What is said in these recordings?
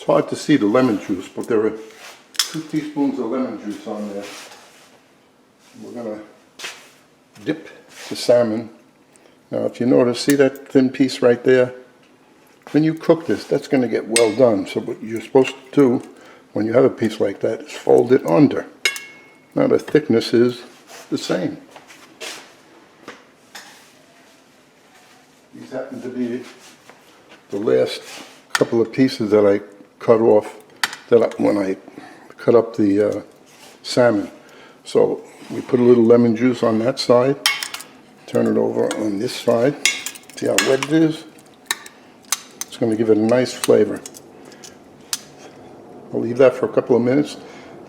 hard to see the lemon juice, but there are 2 teaspoons of lemon juice on there. We're going to dip the salmon. Now if you notice, see that thin piece right there? When you cook this, that's going to get well done. So what you're supposed to do when you have a piece like that is fold it under. Now the thickness is the same. These happen to be the last couple of pieces that I cut off when I cut up the salmon. So we put a little lemon juice on that side, turn it over on this side. See how wet it is? It's going to give it a nice flavor. I'll leave that for a couple of minutes,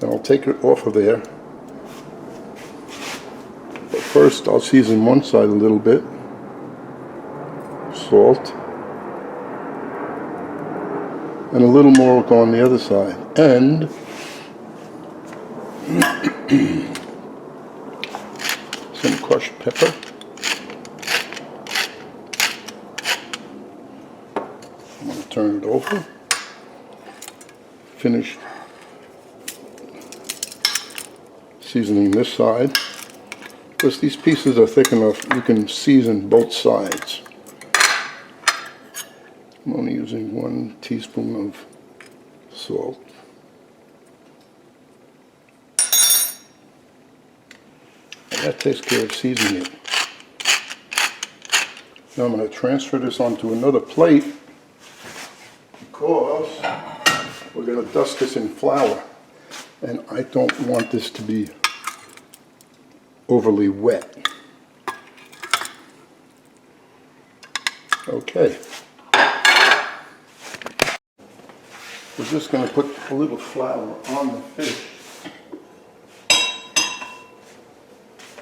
then I'll take it off of there. But first I'll season one side a little bit. Salt. And a little more will go on the other side. And some crushed pepper. I'm going to turn it over. Finish seasoning this side. Because these pieces are thick enough, you can season both sides. I'm only using 1 teaspoon of salt. And that takes care of seasoning it. Now I'm going to transfer this onto another plate because we're going to dust this in flour. And I don't want this to be overly wet. Okay. We're just going to put a little flour on the fish.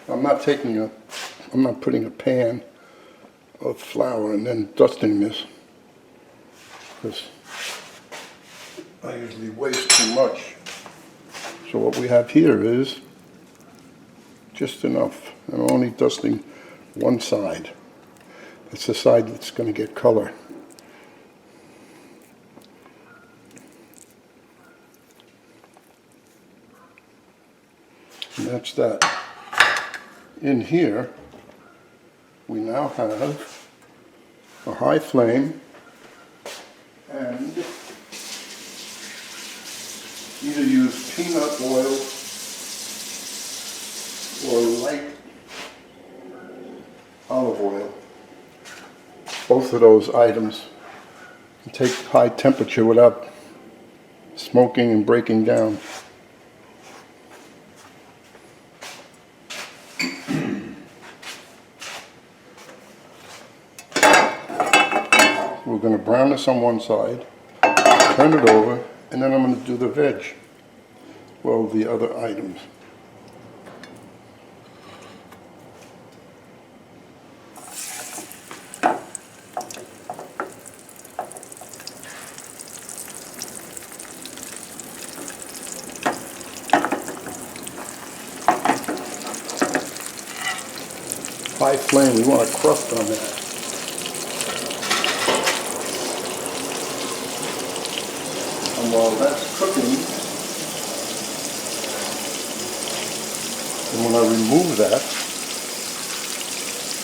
I'm not putting a pan of flour and then dusting this, because I usually waste too much. So what we have here is just enough. I'm only dusting one side. That's the side that's going to get color. And that's that. In here, we now have a high flame and either use peanut oil or light olive oil. Both of those items can take high temperature without smoking and breaking down. We're going to brown this on one side, turn it over, and then I'm going to do the veg. Well, the other items. High flame, we want a crust on that. And while that's cooking, and when I remove that,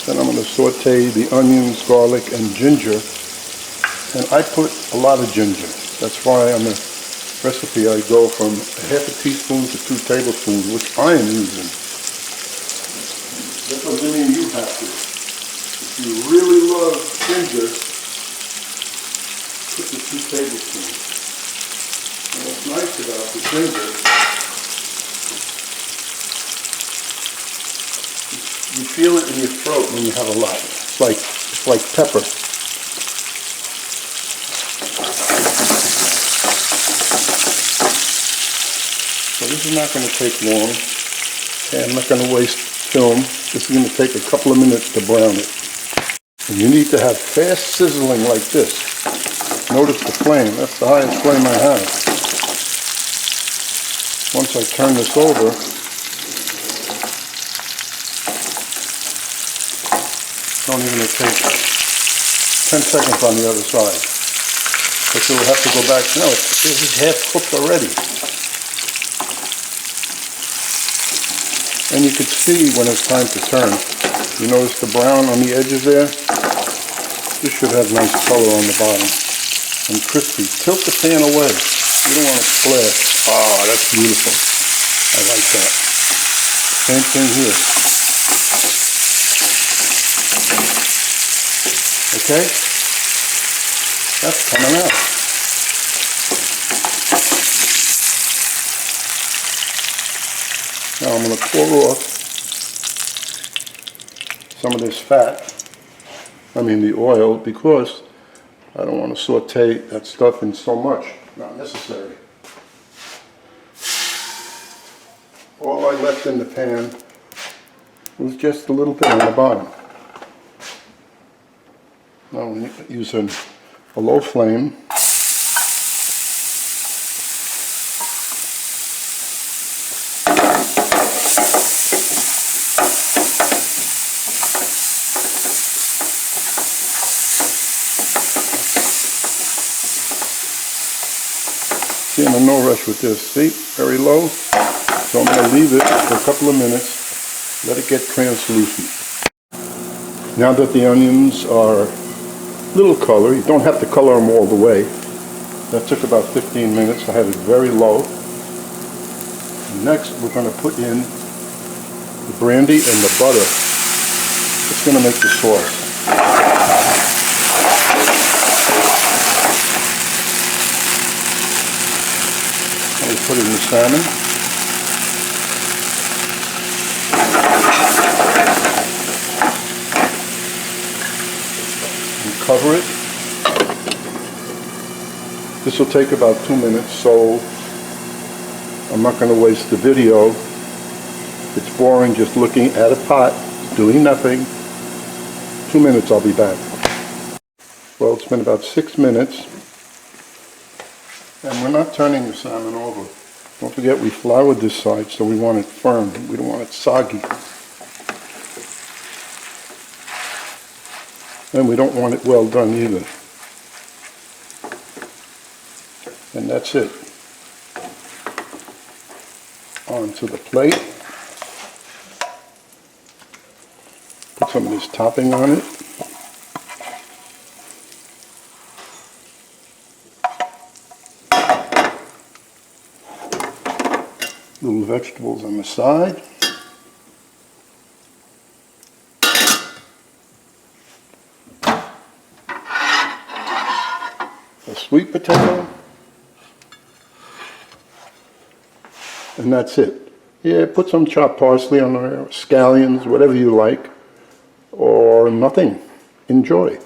then I'm going to saute the onions, garlic, and ginger. And I put a lot of ginger. That's why on the recipe I go from ½ a teaspoon to 2 tablespoons, which I am using. That doesn't mean you have to. If you really love ginger, put the 2 tablespoons. And what's nice about the ginger, you feel it in your throat when you have a lot. It's like pepper. So this is not going to take long. Okay, I'm not going to waste film. This is going to take a couple of minutes to brown it. And you need to have fast sizzling like this. Notice the flame. That's the highest flame I have. Once I turn this over, it's only going to take 10 seconds on the other side. But you'll have to go back. No, this is half cooked already. And you can see when it's time to turn. You notice the brown on the edges there? This should have nice color on the bottom. And crispy. Tilt the pan away. You don't want to splash. Oh, that's beautiful. I like that. Same thing here. Okay? That's coming out. Now I'm going to pour off some of this fat, the oil, because I don't want to saute that stuff in so much. Not necessary. All I left in the pan was just a little bit on the bottom. Now I'm using a low flame. See, I'm in no rush with this. See, very low. So I'm going to leave it for a couple of minutes, let it get translucent. Now that the onions are a little color, you don't have to color them all the way. That took about 15 minutes. I had it very low. Next, we're going to put in the brandy and the butter. It's going to make the sauce. We put in the salmon. And cover it. This will take about 2 minutes, so I'm not going to waste the video. It's boring just looking at a pot, doing nothing. 2 minutes, I'll be back. Well, it's been about 6 minutes. And we're not turning the salmon over. Don't forget we floured this side, so we want it firm. We don't want it soggy. And we don't want it well done either. And that's it. Onto the plate. Put some of this topping on it. Little vegetables on the side. A sweet potato. And that's it. Yeah, put some chopped parsley on there, scallions, whatever you like, or nothing. Enjoy.